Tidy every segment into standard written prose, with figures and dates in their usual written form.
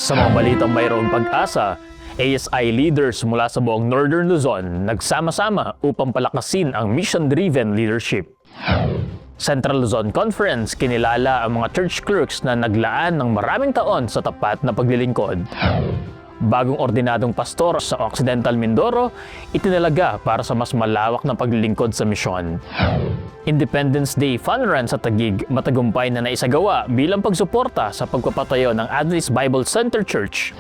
Sa mga balitang mayroong pag-asa, ASI leaders mula sa buong Northern Luzon nagsama-sama upang palakasin ang mission-driven leadership. Central Luzon Conference kinilala ang mga church clerks na naglaan ng maraming taon sa tapat na paglilingkod. Bagong ordinadong pastor sa Occidental Mindoro, itinalaga para sa mas malawak na paglilingkod sa misyon. Independence Day Fun Run sa Taguig matagumpay na naisagawa bilang pagsuporta sa pagpapatayo ng Adventist Bible Center Church.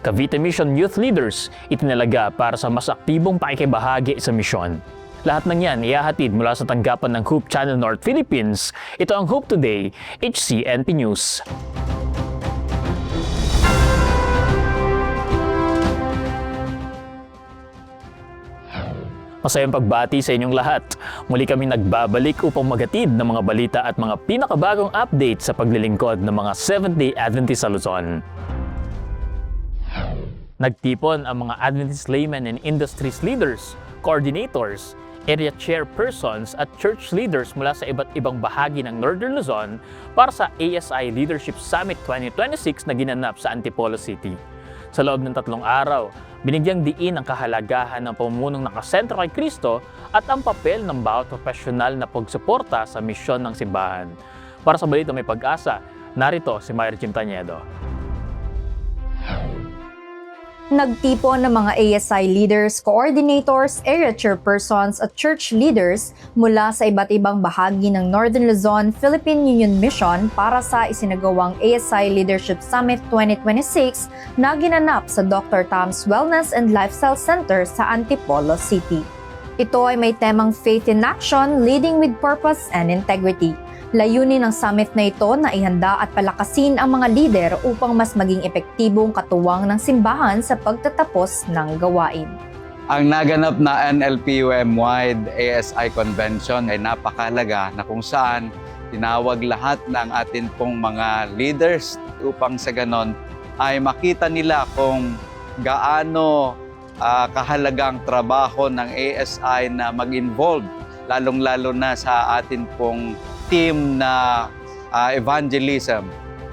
Cavite Mission Youth Leaders itinalaga para sa mas aktibong pakikibahagi sa misyon. Lahat ng yan ihahatid mula sa tanggapan ng Hope Channel North Philippines. Ito ang Hope Today, HCNP News. Masayang pagbati sa inyong lahat. Muli kami nagbabalik upang magatid ng mga balita at mga pinakabagong update sa paglilingkod ng mga Seventh-day Adventist sa Luzon. Nagtipon ang mga Adventist laymen and industries leaders, coordinators, area chairpersons at church leaders mula sa iba't ibang bahagi ng Northern Luzon para sa ASI Leadership Summit 2026 na ginanap sa Antipolo City. Sa loob ng 3 araw, binigyang diin ang kahalagahan ng pamumunong nakasentro kay Kristo at ang papel ng bawat profesional na pagsuporta sa misyon ng simbahan. Para sa balita may pag-asa, narito si Myra Jim Taniedo. Nagtipon ng mga ASI leaders, coordinators, area chairpersons at church leaders mula sa iba't ibang bahagi ng Northern Luzon Philippine Union Mission para sa isinagawang ASI Leadership Summit 2026 na ginanap sa Dr. Tom's Wellness and Lifestyle Center sa Antipolo City. Ito ay may temang Faith in Action, Leading with Purpose and Integrity. Layunin ng summit na ito na ihanda at palakasin ang mga lider upang mas maging epektibong katuwang ng simbahan sa pagtatapos ng gawain. Ang naganap na NLPUM-wide ASI Convention ay napakahalaga na kung saan tinawag lahat ng atin pong mga leaders upang sa ganon ay makita nila kung gaano kahalagang trabaho ng ASI na mag-involve lalong-lalo na sa atin pong team na evangelism,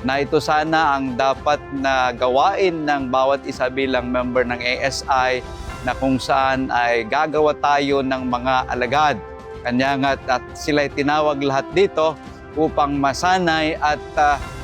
na ito sana ang dapat na gawain ng bawat isa bilang member ng ASI, na kung saan ay gagawa tayo ng mga alagad. Kanya nga at sila tinawag lahat dito upang masanay at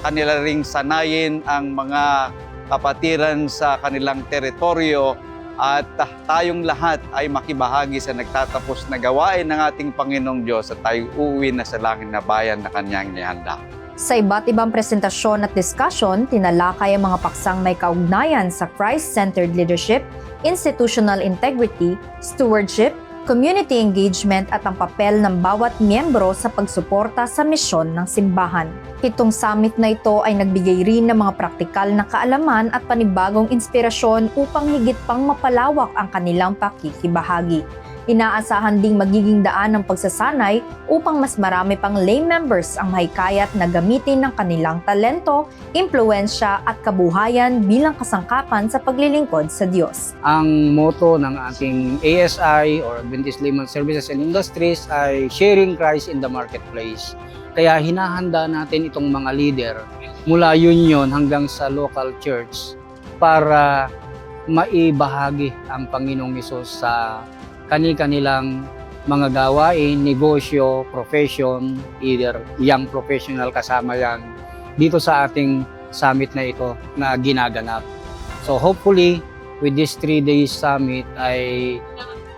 kanila ring sanayin ang mga kapatiran sa kanilang teritoryo at tayong lahat ay makibahagi sa nagtatapos na gawain ng ating Panginoong Diyos at tayo uuwi na sa langit na bayan na Kanyang nihanda. Sa iba't ibang presentasyon at diskusyon, tinalakay ang mga paksang may kaugnayan sa Christ-centered leadership, institutional integrity, stewardship, community engagement at ang papel ng bawat miyembro sa pagsuporta sa misyon ng simbahan. Itong summit na ito ay nagbigay rin ng mga praktikal na kaalaman at panibagong inspirasyon upang higit pang mapalawak ang kanilang pakikibahagi. Inaasahan ding magiging daan ng pagsasanay upang mas marami pang lay members ang mahikayat na gamitin ng kanilang talento, impluensya at kabuhayan bilang kasangkapan sa paglilingkod sa Diyos. Ang motto ng ating ASI or Adventist Layman Services and Industries ay Sharing Christ in the Marketplace. Kaya hinahanda natin itong mga leader mula union hanggang sa local church para maibahagi ang Panginoong Hesus sa kanilang mga gawain, negosyo, profession, either young professional kasama yan dito sa ating summit na ito na ginaganap. So hopefully, with this 3 days summit ay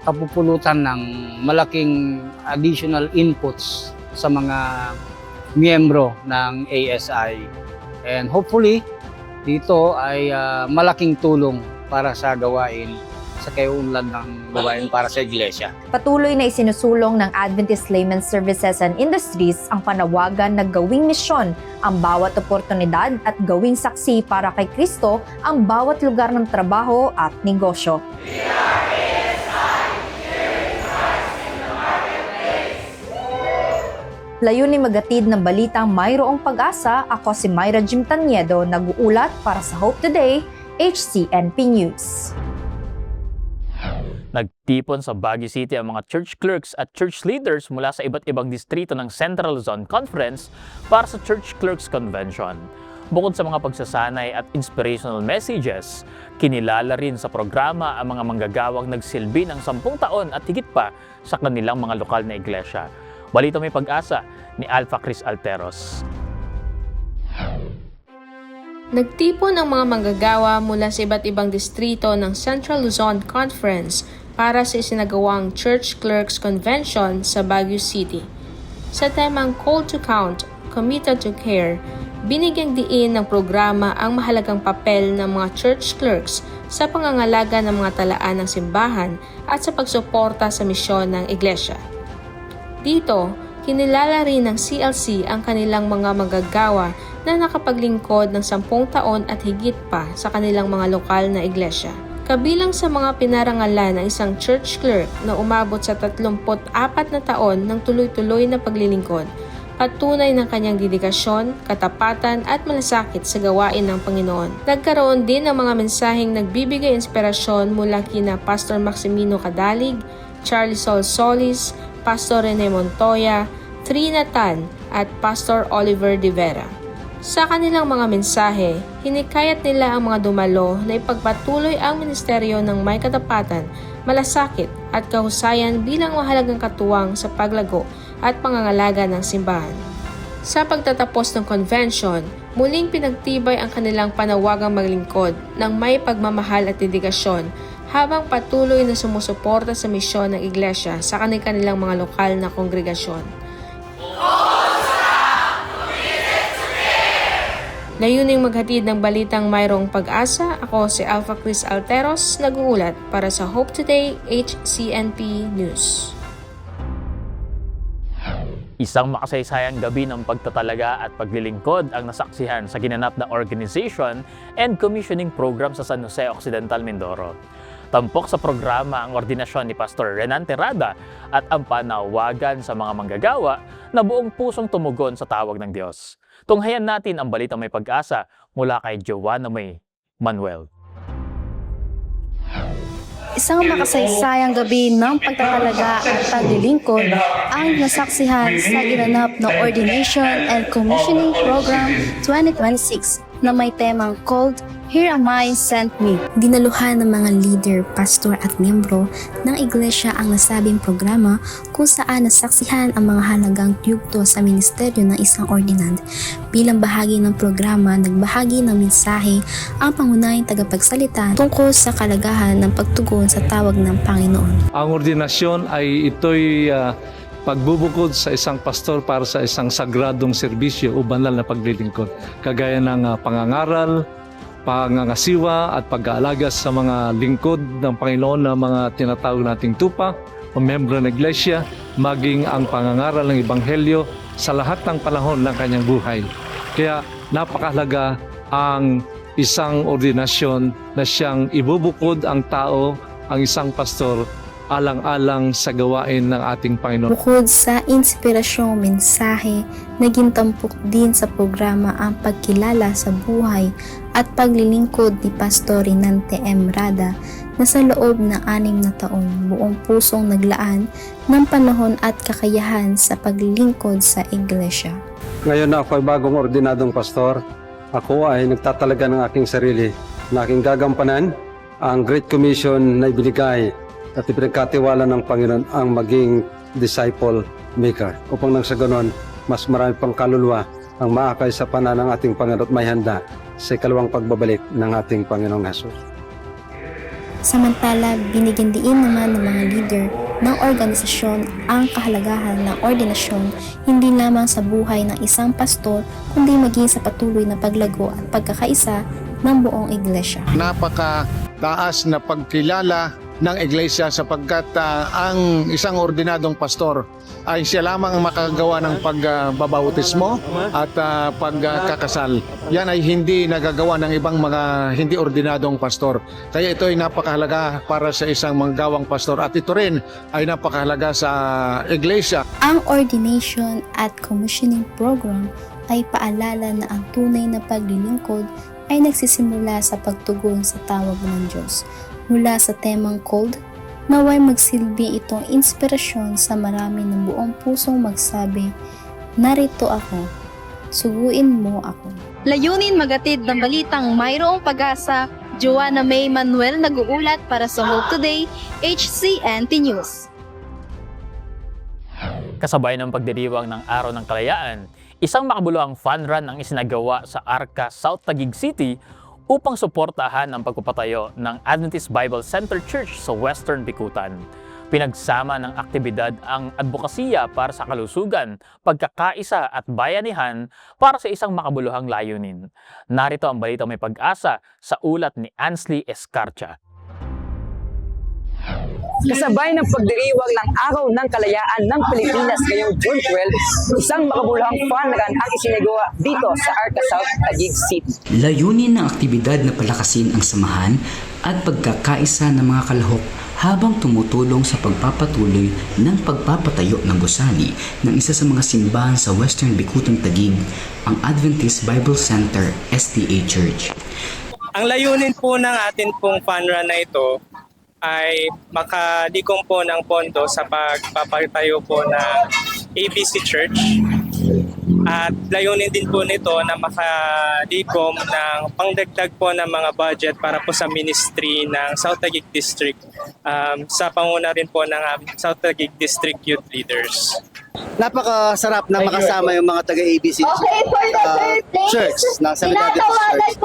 kapupulutan ng malaking additional inputs sa mga miyembro ng ASI. And hopefully, dito ay malaking tulong para sa gawain sa kaiunlad ng gawain para sa iglesia. Patuloy na isinusulong ng Adventist Layman Services and Industries ang panawagan na gawing misyon ang bawat oportunidad at gawing saksi para kay Kristo ang bawat lugar ng trabaho at negosyo. Layunin magatid ng balitang mayroong pag-asa, ako si Myra Jim Taniedo, nag-uulat para sa Hope Today, HCNP News. Nagtipon sa Baguio City ang mga church clerks at church leaders mula sa iba't ibang distrito ng Central Luzon Conference para sa Church Clerks Convention. Bukod sa mga pagsasanay at inspirational messages, kinilala rin sa programa ang mga manggagawang nagsilbi ng 10 taon at higit pa sa kanilang mga lokal na iglesia. Balita May Pag-asa ni Alpha Chris Alteros. Nagtipon ang mga manggagawa mula sa iba't ibang distrito ng Central Luzon Conference para sa isinagawang Church Clerks Convention sa Baguio City. Sa temang Call to Count, Committed to Care, binigyang diin ng programa ang mahalagang papel ng mga church clerks sa pangangalaga ng mga talaan ng simbahan at sa pagsuporta sa misyon ng iglesia. Dito, kinilala rin ng CLC ang kanilang mga manggagawa na nakapaglingkod ng 10 taon at higit pa sa kanilang mga lokal na iglesia. Kabilang sa mga pinarangalan ng isang church clerk na umabot sa 34 na taon ng tuloy-tuloy na paglilingkod, patunay ng kanyang dedikasyon, katapatan at malasakit sa gawain ng Panginoon. Nagkaroon din ng mga mensaheng nagbibigay inspirasyon mula kina Pastor Maximino Cadalig, Charlie Sol Solis, Pastor Rene Montoya, Trina Tan at Pastor Oliver De Vera. Sa kanilang mga mensahe, hinikayat nila ang mga dumalo na ipagpatuloy ang ministeryo ng may katapatan, malasakit at kahusayan bilang mahalagang katuwang sa paglago at pangangalaga ng simbahan. Sa pagtatapos ng convention, muling pinagtibay ang kanilang panawagang maglingkod ng may pagmamahal at dedikasyon habang patuloy na sumusuporta sa misyon ng iglesia sa kanilang mga lokal na kongregasyon. Layuning maghatid ng balitang mayroong pag-asa, ako si Alpha Chris Alteros, nag-uulat para sa Hope Today HCNP News. Isang makasaysayang gabi ng pagtatalaga at paglilingkod ang nasaksihan sa ginanap na organization and commissioning program sa San Jose Occidental, Mindoro. Tampok sa programa ang ordinasyon ni Pastor Renan Terrada at ang panawagan sa mga manggagawa na buong pusong tumugon sa tawag ng Diyos. Tunghayan natin ang Balitang May Pag-asa mula kay Joanna May Manuel. Isang makasaysayang gabi ng pagtatalaga at paglilingkod ang nasaksihan sa ginanap na Ordination and Commissioning Program 2026 na may temang called Here Am I, Send Me. Dinaluhan ng mga leader, pastor at miyembro ng iglesia ang nasabing programa kung saan nasaksihan ang mga halagang yugto sa ministeryo ng isang ordinand. Bilang bahagi ng programa, nagbahagi ng mensahe ang pangunahing tagapagsalita tungkol sa kalagahan ng pagtugon sa tawag ng Panginoon. Ang ordinasyon ay ito'y pagbubukod sa isang pastor para sa isang sagradong serbisyo o banal na paglilingkod. Kagaya ng pangangaral, pangangasiwa at pag-aalaga sa mga lingkod ng Panginoon na mga tinatawag nating tupa o membro ng iglesia, maging ang pangangaral ng Ebanghelyo sa lahat ng panahon ng kanyang buhay. Kaya napakahalaga ang isang ordinasyon na siyang ibubukod ang tao, ang isang pastor, alang-alang sa gawain ng ating Panginoon. Bukod sa inspirasyong mensahe, naging tampok din sa programa ang pagkilala sa buhay at paglilingkod ni Pastor Renan T.M. Rada na sa loob ng 6 na taon buong pusong naglaan ng panahon at kakayahan sa paglilingkod sa iglesia. Ngayon na ako ay bagong ordinadong pastor, ako ay nagtatalaga ng aking sarili na aking gagampanan ang Great Commission na ibinigay at ipinagkatiwala ng Panginoon ang maging disciple maker upang nang sa ganon, mas marami pang kaluluwa ang maakay sa pana ng ating Panginoon at may handa sa ikalawang pagbabalik ng ating Panginoong Hesus. Samantala, binigyan diin naman ng mga leader ng organisasyon ang kahalagahan ng ordinasyon hindi lamang sa buhay ng isang pastor kundi maging sa patuloy na paglago at pagkakaisa ng buong iglesia. Napakataas na pagkilala ng iglesia sapagkat ang isang ordinadong pastor ay siya lamang ang makagawa ng pagbabautismo at pagkakasal. Yan ay hindi nagagawa ng ibang mga hindi ordinadong pastor. Kaya ito ay napakahalaga para sa isang manggawang pastor at ito rin ay napakahalaga sa iglesia. Ang ordination at commissioning program ay paalala na ang tunay na paglilingkod ay nagsisimula sa pagtugon sa tawag ng Diyos. Mula sa temang called, naway magsilbi itong inspirasyon sa marami ng buong pusong magsabi, narito ako, Suguin mo ako. Layunin magatid ng balitang mayroong pag-asa. Joanna May Manuel nag-uulat para sa Hope Today, HCNT News. Kasabay ng pagdiriwang ng Araw ng Kalayaan, isang makabuluhang fun run ang isinagawa sa Arca, South Taguig City upang suportahan ang pagpapatayo ng Adventist Bible Center Church sa Western Bicutan. Pinagsama ng aktibidad ang advokasya para sa kalusugan, pagkakaisa at bayanihan para sa isang makabuluhang layunin. Narito ang balitang may pag-asa sa ulat ni Ansley Escarcha. Kasabay ng pagdiriwang ng Araw ng Kalayaan ng Pilipinas ngayong June 12, isang makabuluhang fun run ang isinagawa dito sa Arca South Taguig City. Layunin ng aktibidad na palakasin ang samahan at pagkakaisa ng mga kalahok habang tumutulong sa pagpapatuloy ng pagpapatayo ng gusali ng isa sa mga simbahan sa Western Bicutan Taguig, ang Adventist Bible Center SDA Church. Ang layunin po ng atin pong fun run na ito ay makalikom po ng pondo sa pagpapatayo po ng ABC Church. At layunin din po nito na makalikom ng pangdagdag po ng mga budget para po sa ministry ng South Taguig District sa panguna rin po ng South Taguig District Youth Leaders. Napakasarap na makasama yung mga taga-ABC Church ng Sanidad Church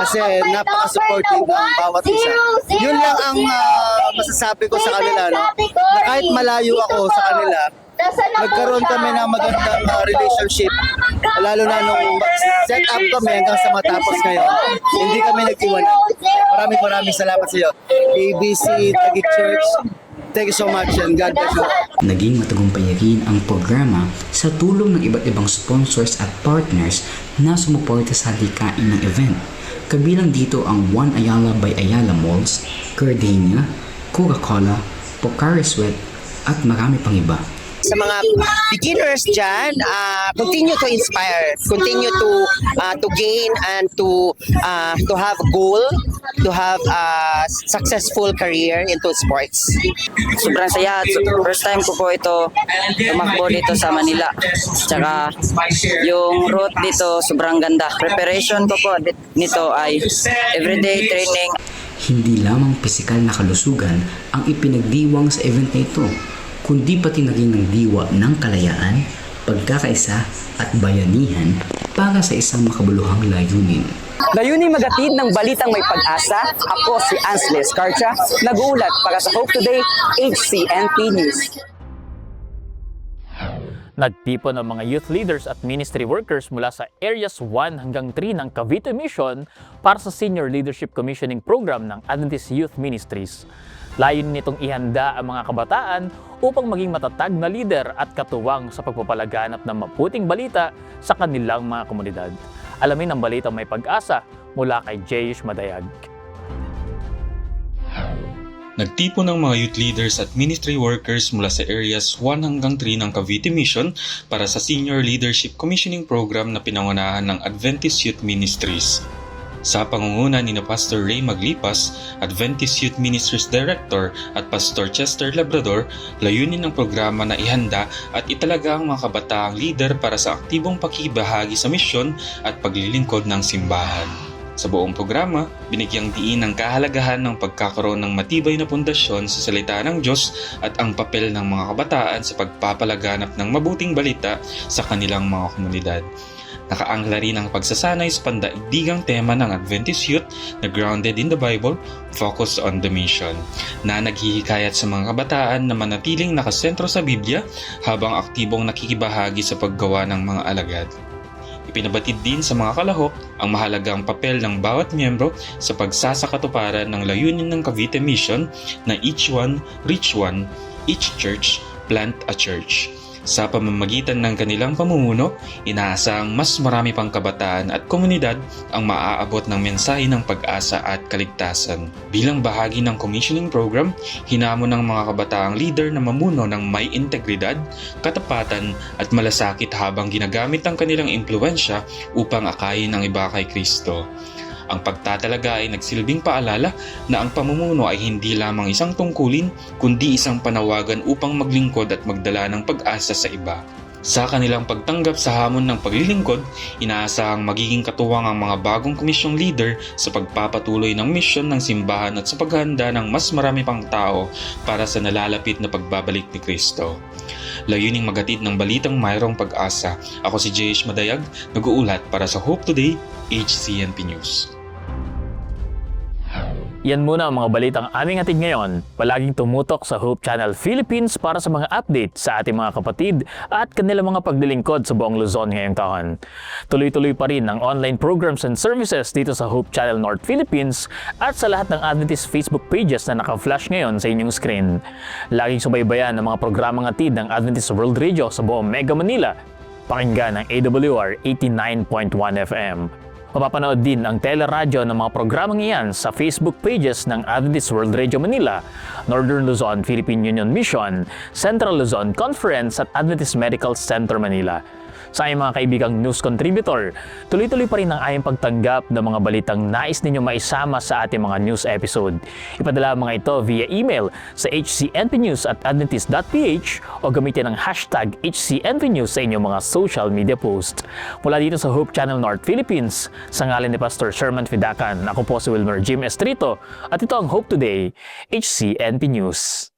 kasi napaka-supportive ng bawat isa. Yun lang ang masasabi ko sa kanila, no? Na kahit malayo ako sa kanila, nagkaroon kami ng magandang relationship, lalo na nung set up kami hanggang sa matapos ngayon. Hindi kami nagtiwala. Maraming salamat sa iyo. ABC Taguig Church, thank you so much and God bless you. Naging matagumpay rin ang programa sa tulong ng iba't ibang sponsors at partners na sumuporta sa halikain ng event. Kabilang dito ang One Ayala by Ayala Malls, Cardania, Coca-Cola, Pocari Sweat at marami pang iba. Sa mga beginners dyan, continue to inspire, continue to gain and to have a goal, to have a successful career into sports. Sobrang saya. First time ko po ito tumakbo dito sa Manila. Tsaka yung route dito sobrang ganda. Preparation ko po nito ay everyday training. Hindi lamang pisikal na kalusugan ang ipinagdiwang sa event na ito, kundi pati naging ng diwa ng kalayaan, pagkakaisa at bayanihan para sa isang makabuluhang layunin. Layunin magatid ng balitang may pag-asa, ako si Ansley Escarcha, nag-uulat para sa Hope Today, HCNT News. Nagtipon ang mga youth leaders at ministry workers mula sa Areas 1 hanggang 3 ng Cavite Mission para sa Senior Leadership Commissioning Program ng Adventist Youth Ministries. Layunin nitong ihanda ang mga kabataan upang maging matatag na lider at katuwang sa pagpapalaganap ng maputing balita sa kanilang mga komunidad. Alamin ang balitang may pag-asa mula kay Jayish Madayag. Nagtipon ng mga youth leaders at ministry workers mula sa Areas 1 hanggang 3 ng Cavite Mission para sa Senior Leadership Commissioning Program na pinangunahan ng Adventist Youth Ministries. Sa pangunguna ni Pastor Ray Maglipas, Adventist Youth Ministries Director at Pastor Chester Labrador, layunin ng programa na ihanda at italaga ang mga kabataang leader para sa aktibong pakibahagi sa misyon at paglilingkod ng simbahan. Sa buong programa, binigyang diin ang kahalagahan ng pagkakaroon ng matibay na pundasyon sa salita ng Diyos at ang papel ng mga kabataan sa pagpapalaganap ng mabuting balita sa kanilang mga komunidad. Nakaangla rin ang pagsasanay sa pandaigdigang tema ng Adventist Youth na grounded in the Bible, focus on the mission, na naghihikayat sa mga kabataan na manatiling nakasentro sa Biblia habang aktibong nakikibahagi sa paggawa ng mga alagad. Ipinabatid din sa mga kalahok ang mahalagang papel ng bawat miyembro sa pagsasakatuparan ng layunin ng Cavite Mission na each one, reach one, each church, plant a church. Sa pamamagitan ng kanilang pamumuno, inaasang mas marami pang kabataan at komunidad ang maaabot ng mensahe ng pag-asa at kaligtasan. Bilang bahagi ng commissioning program, hinamon ng mga kabataang leader na mamuno ng may integridad, katapatan at malasakit habang ginagamit ang kanilang impluwensya upang akayin ang iba kay Kristo. Ang pagtatalaga ay nagsilbing paalala na ang pamumuno ay hindi lamang isang tungkulin kundi isang panawagan upang maglingkod at magdala ng pag-asa sa iba. Sa kanilang pagtanggap sa hamon ng paglilingkod, inaasahang magiging katuwang ang mga bagong komisyong leader sa pagpapatuloy ng misyon ng simbahan at sa paghahanda ng mas marami pang tao para sa nalalapit na pagbabalik ni Kristo. Layuning maghatid ng balitang mayroong pag-asa. Ako si Jayesh Madayag, nag-uulat para sa Hope Today, HCNP News. Yan muna ang mga balitang aming hatid ngayon. Palaging tumutok sa Hope Channel Philippines para sa mga update sa ating mga kapatid at kanilang mga paglilingkod sa buong Luzon ngayong taon. Tuloy-tuloy pa rin ang online programs and services dito sa Hope Channel North Philippines at sa lahat ng Adventist Facebook pages na naka-flash ngayon sa inyong screen. Laging subaybayan ang mga programang hatid ng Adventist World Radio sa buong Mega Manila. Pakinggan ng AWR 89.1 FM. Mapapanood din ang teleradyo ng mga programang iyan sa Facebook pages ng Adventist World Radio Manila, Northern Luzon Philippine Union Mission, Central Luzon Conference at Adventist Medical Center Manila. Sa aming mga kaibigang news contributor, tuloy-tuloy pa rin ang aming pagtanggap ng mga balitang nais ninyo maisama sa ating mga news episode. Ipadala ang mga ito via email sa hcnpnews@adventist.ph o gamitin ang hashtag HCNPnews sa inyong mga social media posts. Mula dito sa Hope Channel North Philippines, sa ngalan ni Pastor Sherman Fidacan, ako po si Wilmer Jim Estrito at ito ang Hope Today, HCNP News.